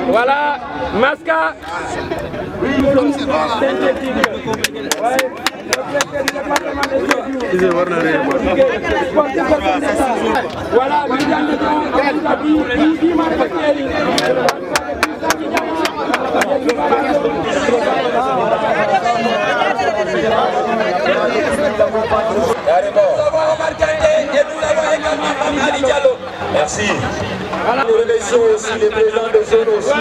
Voilà, Masca. Voilà, merci. Nous remercions aussi les présidents de zone aussi.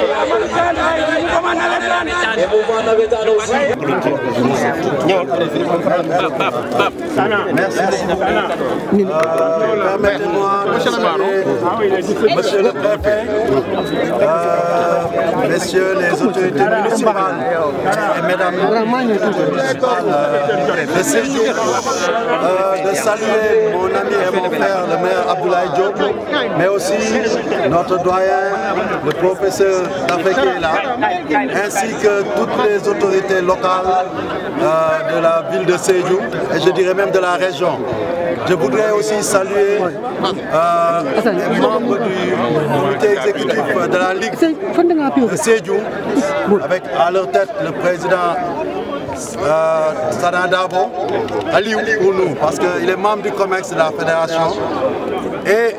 Les mouvements navétanes aussi. Merci. Permettez-moi de saluer Monsieur le préfet, messieurs les autorités municipales et mesdames de séjour, de saluer mon ami et mon frère, le maire Abdoulaye Diop, mais aussi notre doyen, le professeur Dafé qui est là, ainsi que toutes les autorités locales de la ville de Sédhiou, et je dirais même de la région. Je voudrais aussi saluer les membres du comité exécutif de la Ligue de Sédhiou, avec à leur tête le président Sana Dabo, Aliou pour nous, parce qu'il est membre du COMEX de la fédération. Et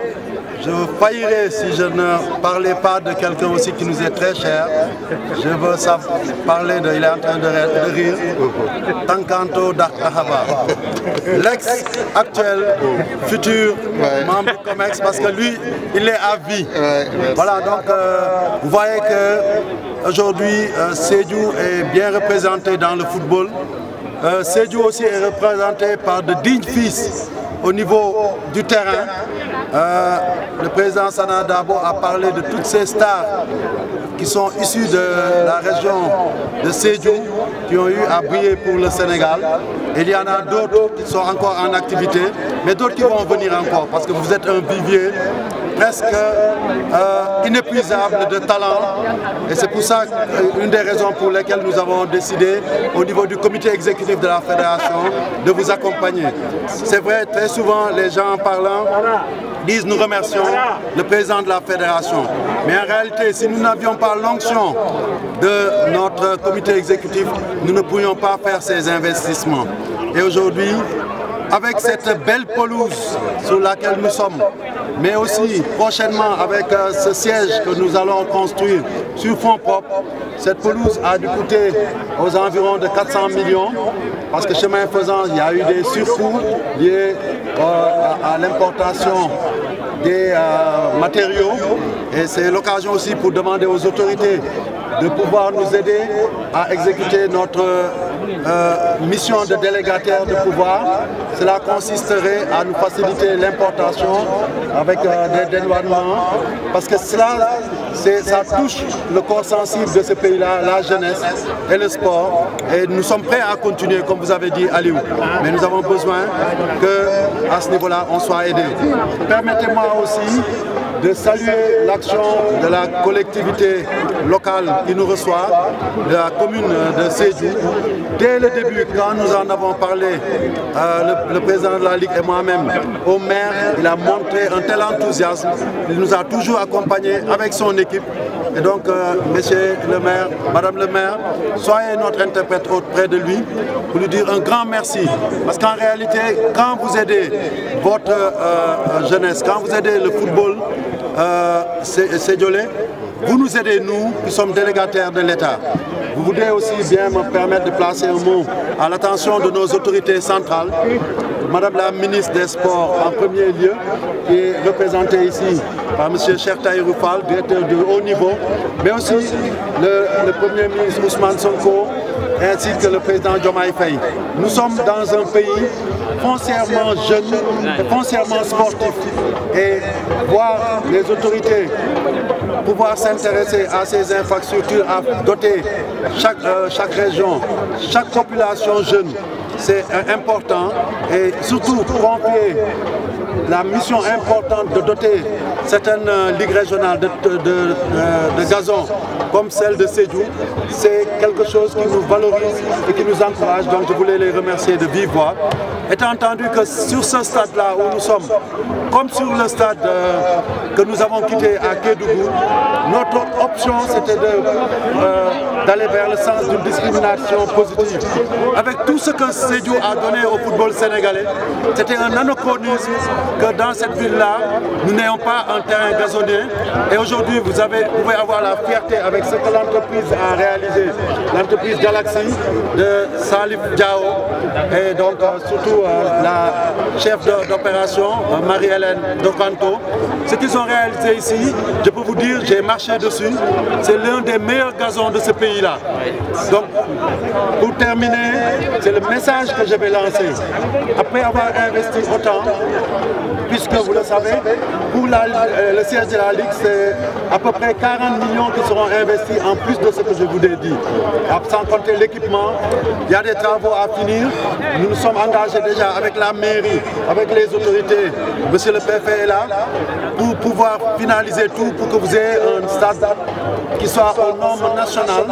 je faillirais si je ne parlais pas de quelqu'un aussi qui nous est très cher. Je veux parler de, il est en train de rire, Tankanto Dakahaba, l'ex-actuel, futur membre du COMEX, parce que lui, il est à vie. Voilà, donc vous voyez que aujourd'hui, Sédhiou est bien représenté dans le football. Sédhiou aussi est représenté par de dignes fils au niveau du terrain. Le président Sana Dabo a parlé de toutes ces stars qui sont issues de la région de Sédhiou, qui ont eu à briller pour le Sénégal. Et il y en a d'autres qui sont encore en activité, mais d'autres qui vont venir encore, parce que vous êtes un vivier presque inépuisable de talent. Et c'est pour ça une des raisons pour lesquelles nous avons décidé au niveau du comité exécutif de la fédération de vous accompagner. C'est vrai, très souvent les gens en parlant disent nous remercions le président de la fédération. Mais en réalité, si nous n'avions pas l'onction de notre comité exécutif, nous ne pourrions pas faire ces investissements. Et aujourd'hui, avec cette belle pelouse sur laquelle nous sommes, mais aussi prochainement avec ce siège que nous allons construire sur fonds propres, cette pelouse a dû coûter aux environs de 400 millions, parce que chemin faisant, il y a eu des surcoûts liés à l'importation des matériaux, et c'est l'occasion aussi pour demander aux autorités de pouvoir nous aider à exécuter notre mission de délégataire de pouvoir. Cela consisterait à nous faciliter l'importation avec des dédouanements, parce que cela, ça touche le corps sensible de ce pays-là, la jeunesse et le sport. Et nous sommes prêts à continuer, comme vous avez dit, Aliou. Mais nous avons besoin qu'à ce niveau-là, on soit aidé. Permettez-moi aussi de saluer l'action de la collectivité locale qui nous reçoit, de la commune de Sédhiou. Dès le début, quand nous en avons parlé, le président de la Ligue et moi-même, au maire, il a montré un tel enthousiasme. Il nous a toujours accompagnés avec son équipe. Et donc, monsieur le maire, madame le maire, soyez notre interprète auprès de lui pour lui dire un grand merci. Parce qu'en réalité, quand vous aidez votre jeunesse, quand vous aidez le football sédiolais, vous nous aidez, nous, qui sommes délégataires de l'État. Vous voudrez aussi bien me permettre de placer un mot à l'attention de nos autorités centrales, madame la ministre des Sports en premier lieu, qui est représentée ici par M. Cheikh Tahirou Fall, directeur de haut niveau, mais aussi le Premier ministre Ousmane Sonko, ainsi que le président Diomaye Faye. Nous sommes dans un pays foncièrement jeune et foncièrement sportif. Et voir les autorités pouvoir s'intéresser à ces infrastructures, à doter chaque région, chaque population jeune, c'est important. Et surtout confier la mission importante de doter certaines ligues régionales de gazon comme celle de Sédhiou, c'est quelque chose qui nous valorise et qui nous encourage. Donc je voulais les remercier de vive voix. Étant entendu que sur ce stade-là où nous sommes, comme sur le stade que nous avons quitté à Kédougou, notre option c'était d'aller vers le sens d'une discrimination positive. Avec tout ce que Sédhiou a donné au football sénégalais, c'était un anachronisme que dans cette ville-là, nous n'ayons pas un terrain gazonné. Et aujourd'hui, vous pouvez avoir la fierté avec ce que l'entreprise a réalisé, l'entreprise Galaxy de Salif Diao et donc surtout la chef d'opération Marie-Hélène Docanto. Ce qu'ils ont réalisé ici, je peux vous dire, j'ai marché dessus, c'est l'un des meilleurs gazons de ce pays-là. Donc, pour terminer, c'est le message que je vais lancer. Après avoir investi autant, puisque vous le savez, pour le siège de la Ligue, c'est à peu près 40 millions qui seront investis en plus de ce que je vous ai dit. Sans compter l'équipement, il y a des travaux à finir. Nous nous sommes engagés déjà avec la mairie, avec les autorités. Monsieur le préfet est là pour pouvoir finaliser tout, pour que vous ayez un stade qui soit aux normes nationales.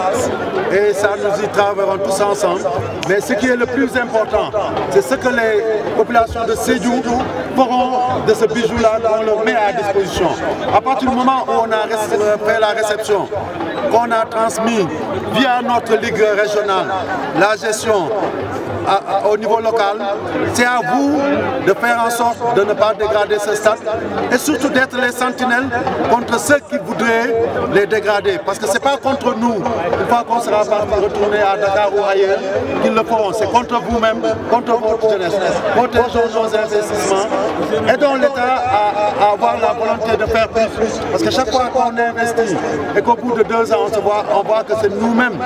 Et ça, nous y travaillerons tous ensemble. Mais ce qui est le plus important, c'est ce que les populations de Sédhiou feront de ce bijou-là qu'on leur met à disposition. À partir du moment où on a fait la réception, qu'on a transmis via notre ligue régionale la gestion au niveau local, c'est à vous de faire en sorte de ne pas dégrader ce stade et surtout d'être les sentinelles contre ceux qui voudraient les dégrader. Parce que ce n'est pas contre nous, une fois qu'on sera parti retourner à Dakar ou ailleurs, qu'ils le feront. C'est contre vous-même, contre votre jeunesse. Protégeons nos investissements. Aidons l'État à avoir la volonté de faire plus. Parce que chaque fois qu'on investit et qu'au bout de 2 ans, on voit que c'est nous-mêmes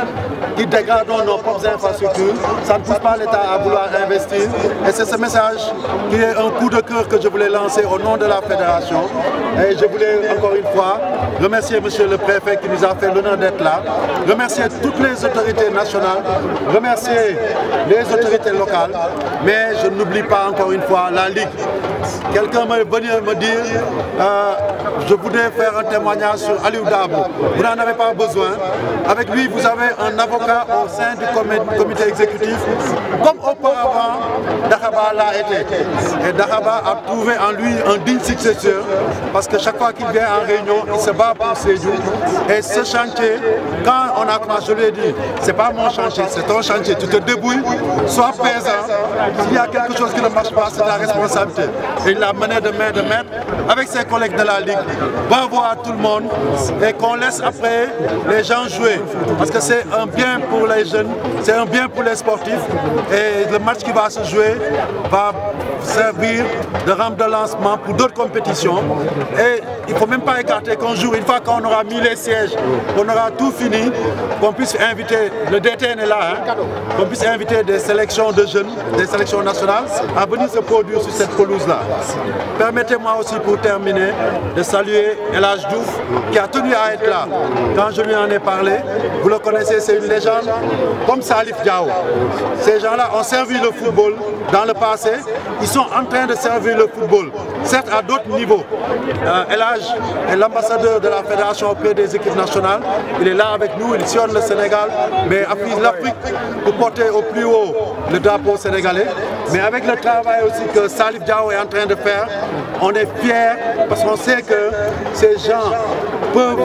qui dégradons nos propres infrastructures, ça ne pousse pas l'État à vouloir investir. Et c'est ce message qui est un coup de cœur que je voulais lancer au nom de la fédération. Et je voulais encore une fois remercier monsieur le préfet qui nous a fait l'honneur d'être là, remercier toutes les autorités nationales, remercier les autorités locales, mais je n'oublie pas encore une fois la Ligue. Quelqu'un m'est venu me dire, je voudrais faire un témoignage sur Aliou Dabo. Vous n'en avez pas besoin. Avec lui, vous avez un avocat au sein du comité exécutif. Comme auparavant, Dahaba l'a été. Et Dahaba a trouvé en lui un digne successeur parce que chaque fois qu'il vient en réunion, il se bat pour Sédhiou. Et ce chantier, quand on a commencé, je lui ai dit, c'est pas mon chantier, c'est ton chantier. Tu te débrouilles, sois présent. S'il y a quelque chose qui ne marche pas, c'est ta responsabilité. Et il l'a mené de main de maître avec ses collègues de la Ligue. Bravo à tout le monde et qu'on laisse après les gens jouer. Parce que c'est un bien pour les jeunes, c'est un bien pour les sportifs. Et le match qui va se jouer va servir de rampe de lancement pour d'autres compétitions. Et il ne faut même pas écarter qu'un jour, une fois qu'on aura mis les sièges, qu'on aura tout fini, qu'on puisse inviter, le DTN est là, hein, qu'on puisse inviter des sélections de jeunes, des sélections nationales, à venir se produire sur cette pelouse-là. Permettez-moi aussi pour terminer de saluer El Hadj Diouf qui a tenu à être là. Quand je lui en ai parlé, vous le connaissez, c'est une légende comme Salif Diao. Ces gens-là ont servi le football dans le passé, ils sont en train de servir le football, certes à d'autres niveaux. El Hadj est l'ambassadeur de la fédération auprès des équipes nationales, il est là avec nous, il sillonne le Sénégal, mais appuie l'Afrique pour porter au plus haut le drapeau sénégalais. Mais avec le travail aussi que Salif Diao est en train de faire, on est fiers parce qu'on sait que ces gens peuvent,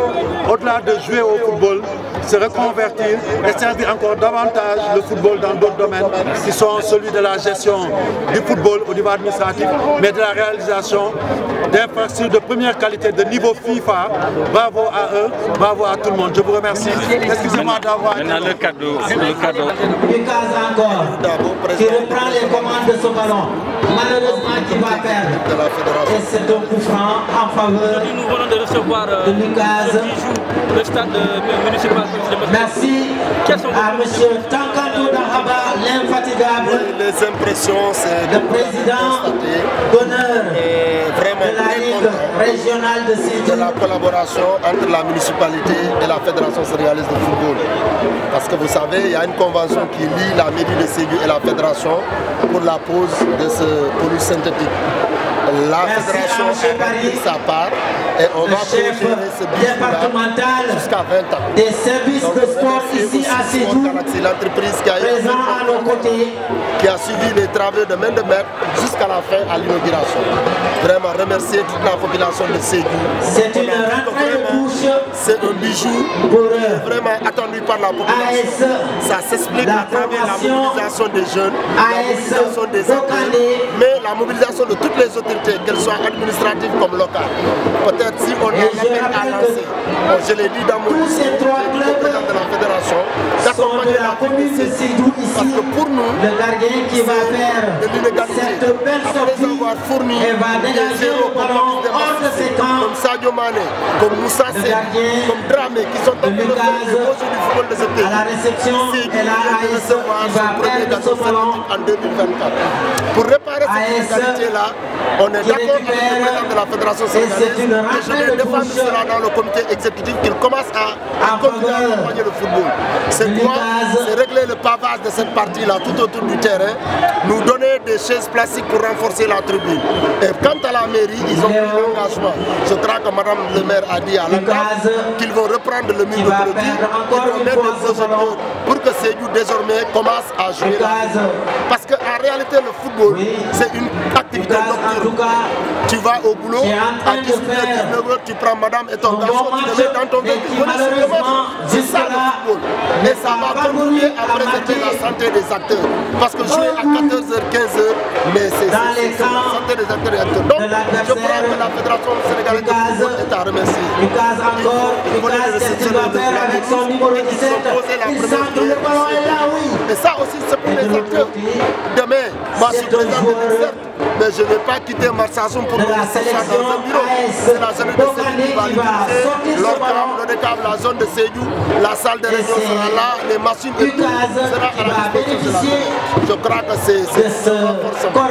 au-delà de jouer au football, se reconvertir et servir encore davantage le football dans d'autres domaines qui sont celui de la gestion du football au niveau administratif, mais de la réalisation d'infrastructures de première qualité de niveau FIFA. Bravo à eux, bravo à tout le monde. Je vous remercie. Excusez-moi d'avoir... Maintenant le cadeau. Lucas encore, qui reprend les commandes de ce ballon. Malheureusement, qui va perdre. Et c'est un coup franc en faveur Nous venons de recevoir de Lucas. le stade municipal. Merci à M. Tankantou Dahaba, l'infatigable, Les impressions, c'est le président d'honneur de la Ligue régionale de Sédhiou. la collaboration entre la municipalité et la Fédération sénégalaise de football. Parce que vous savez, il y a une convention qui lie la mairie de Sédhiou et la Fédération pour la pose de ce pelouse synthétique. la fédération a pris sa part et on va gérer ce départemental jusqu'à 20 ans. des services de sport ici à Sédhiou, l'entreprise présent à nos côtés, qui a suivi les travaux de main de maître jusqu'à la fin à l'inauguration. Vraiment remercier toute la population de Sédhiou. C'est une rentrée de couche. C'est un bijou vraiment attendu par la population. Ça s'explique à travers la mobilisation des jeunes, la mobilisation des acteurs, mais la mobilisation de toutes les autorités, qu'elles soient administratives comme locales. Peut-être si on a l'appel à lancer, je l'ai dit dans mon discours, président de la fédération, d'accompagner la commune de Sédhiou ici, parce que pour nous, le gardien qui va faire cette belle sortie et va dégager le ballon hors de ses camps, comme Sadio Mané, comme Moussa Sey, comme Dramé, qui sont en train de faire les beaux du football de ce pays. À la réception, et là, AS va perdre ce ballon en 2024. Pour réparer cette inégalité-là, on est d'accord avec le président de la fédération sénégalaise et je vais défendre cela dans le comité exécutif qu'il commence à continuer à accompagner le football. C'est quoi? C'est régler le pavage de cette partie-là tout autour du terrain, nous donner des chaises plastiques pour renforcer la tribune. Et quant à la mairie, ils ont pris l'engagement. Je crois que Madame le maire a dit à l'entente qu'ils vont reprendre le mur de clôture, ils vont mettre des projecteurs pour que Sédhiou désormais commence à jouer là. Parce qu'en réalité, le football, c'est une activité nocturne. Tu vas au boulot, à 18h, 19h, tu prends madame et ton garçon, tu le mets dans ton véhicule. C'est ça le football. Et ça va contribuer à préserver la santé des acteurs. Parce que jouer à 14h, 15h, mais c'est la santé des acteurs et acteurs. Donc, je crois que la Fédération sénégalaise de football est à remercier. Et ça aussi, c'est pour les acteurs. Demain, moi je suis président de l'UNICEF, mais je ne vais pas quitter Marsassoum pour me recevoir dans un bureau. C'est la zone de Sédhiou qui va l'utiliser, l'ORCAM, l'ODECAM, la zone de Sédhiou, la salle de réunion sera là, les machines et tout sera à la disposition de la zone. Je crois que c'est un renforcement.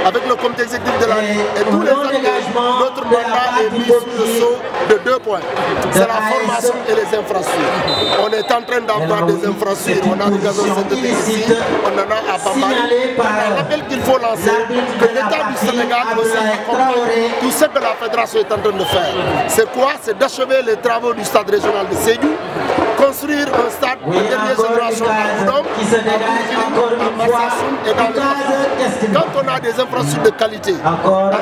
Avec le comité exécutif de la Ligue et tous les acteurs, notre mandat est mis sous le sceau de 2 points. C'est la formation et les infrastructures. On est en train d'avoir des infrastructures. On a des gazons synthétiques ici, on en a à Bambali. On rappelle qu'il faut lancer que l'État du Sénégal aussi accompagne tout ce que la fédération est en train de faire. C'est quoi? C'est d'achever les travaux du stade régional de Sédhiou, construire un stade de dernière génération à Boudom, à Marsassoum et dans le Cap. Quand on a des infrastructures de qualité, à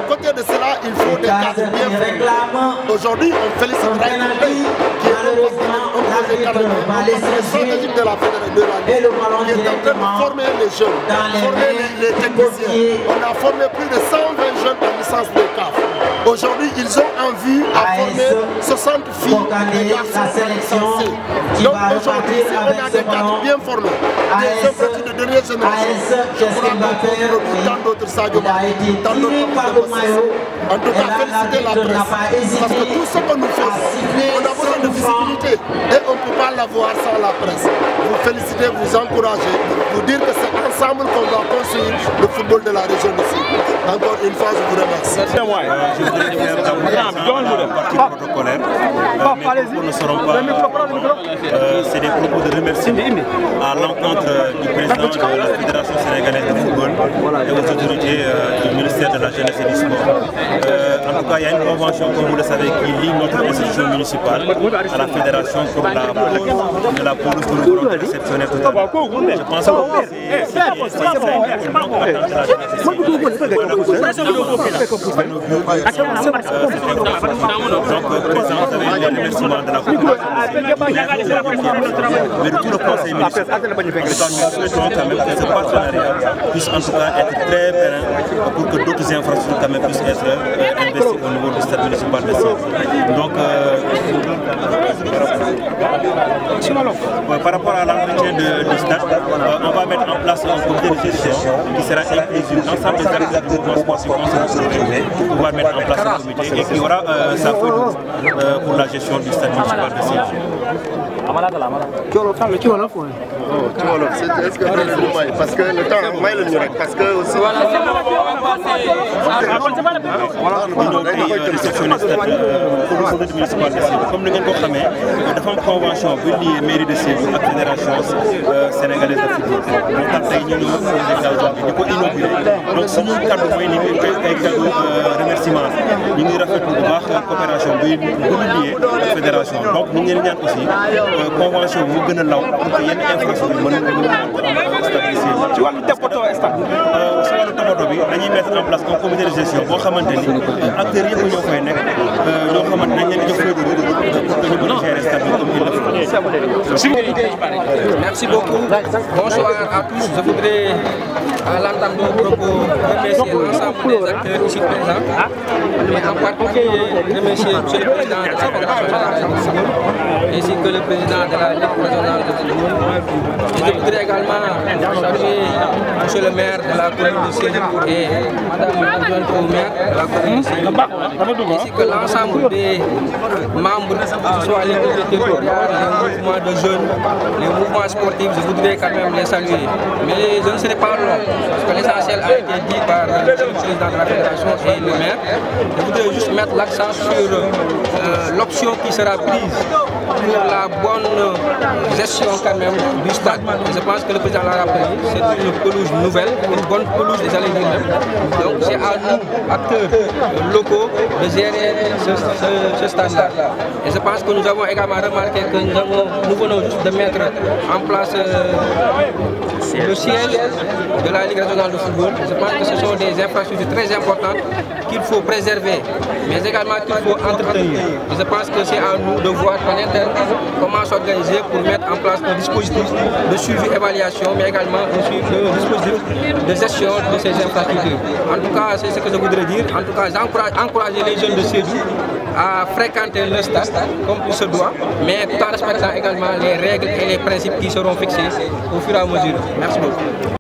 côté de cela, il faut des cadres bien formés. Aujourd'hui, on félicite Raïm qui est un projet canadien, stratégique de la fédération de la Ligue, qui est en train de former les jeunes, former les techniciens. On a formé plus de 120 jeunes en licence de CAF. Aujourd'hui, ils ont en vue à former 60 filles et garçons licenciés. Donc aujourd'hui, si on a des cadres bien formés, des infrastructures de dernière génération, je crois qu'on peut produire tant d'autres Sadio Mané, tant d'autres. En tout cas, féliciter la presse. Parce que tout ce que nous faisons, on a besoin de visibilité et on ne peut pas l'avoir sans la presse. Vous féliciter, vous encourager, vous dire que c'est ensemble qu'on va construire le football de la région ici. Encore une fois, je vous remercie. Je voudrais faire la partie protocolaire. Mes propos ne seront pas. C'est des propos de remerciement à l'encontre du président de la Fédération sénégalaise de football et aux autorités du ministère de la Jeunesse et du Sport. En tout cas, il y a une convention, comme vous le savez, qui lie notre institution municipale à la fédération pour la protection de la police que nous pourrons réceptionner tout à l'heure. Je pense que c'est une longue attente de la jeunesse ici. Donc, présent, vous avez les remerciements de la population. Mais de tout le conseil municipal, nous souhaitons quand même que ce partenariat puisse en tout cas être très pérenne pour que d'autres infrastructures quand même puissent être investies au niveau du stade municipal de Sédhiou. Donc, par rapport à l'entretien du stade, on va mettre en place un comité de gestion qui sera inclusif. L'ensemble des acteurs du mouvement sportif vont se retrouver pour pouvoir mettre en place un comité et qui aura sa feuille pour la gestion. construction du stade municipal de Sédhiou. Est-ce que parce que le temps parce que aussi réceptionné stade municipal de Sédhiou comme ni ngeen ko xamee dafa am convention bu lié mairie de Sédhiou ak fédération sénégalaise de football moo tax tey ñu ñëw di ko inauguré donc suñu kaddu mooy ni ay kaddu remerciement ñu ngi rafetlu bu baax coopération bu ñu lié fédération donc ñu ngi leen ñaan aussi convention mu gën a law pour que yenn infrastructure mën a stabiliser ci wàllu toppatoo stade si wàllu toppatoo bi dañuy mettre en place un comité de gestion boo xamante ni acteurs yëpp ñoo koy nekk ñoo xamante nañ leen jox feuille de route pour que ñu mën a gérer stade bi comme il le faut. Merci beaucoup. Bonsoir à tous. Je voudrais, à l'entame de nos propos, remercier l'ensemble des acteurs ici présents, mais en particulier remercier M. le Président de la Fédération de football, ainsi que le Président de la Ligue régionale de football. Et je voudrais également saluer M. le maire de la commune de Sédhiou et Mme l'adjointe au maire de la commune de Sédhiou, ainsi que l'ensemble des membres, que ce soit les comités territoriales, les mouvements de jeunes, les mouvements sportifs, je voudrais quand même les saluer. Mais je ne serai pas long, parce que l'essentiel a été dit par le président de la fédération et le maire. Je voudrais juste mettre l'accent sur l'option qui sera prise pour la bonne gestion quand même du stade. Et je pense que le président l'a rappelé, c'est une pelouse nouvelle, une bonne pelouse des allées même. Donc c'est à nous, acteurs locaux, de gérer ce stade-là. Et je pense que nous avons également remarqué que nous venons juste de mettre en place le siège de la Ligue régionale de football. Je pense que ce sont des infrastructures très importantes qu'il faut préserver, mais également qu'il faut entretenir. Et je pense que c'est à nous de voir en interne comment s'organiser pour mettre en place un dispositif de suivi-évaluation, mais également un dispositif de gestion de ces infrastructures. En tout cas, c'est ce que je voudrais dire. En tout cas, j'encourage les jeunes de Sédhiou à fréquenter le stade comme il se doit, mais tout en respectant également les règles et les principes qui seront fixés au fur et à mesure. Merci beaucoup.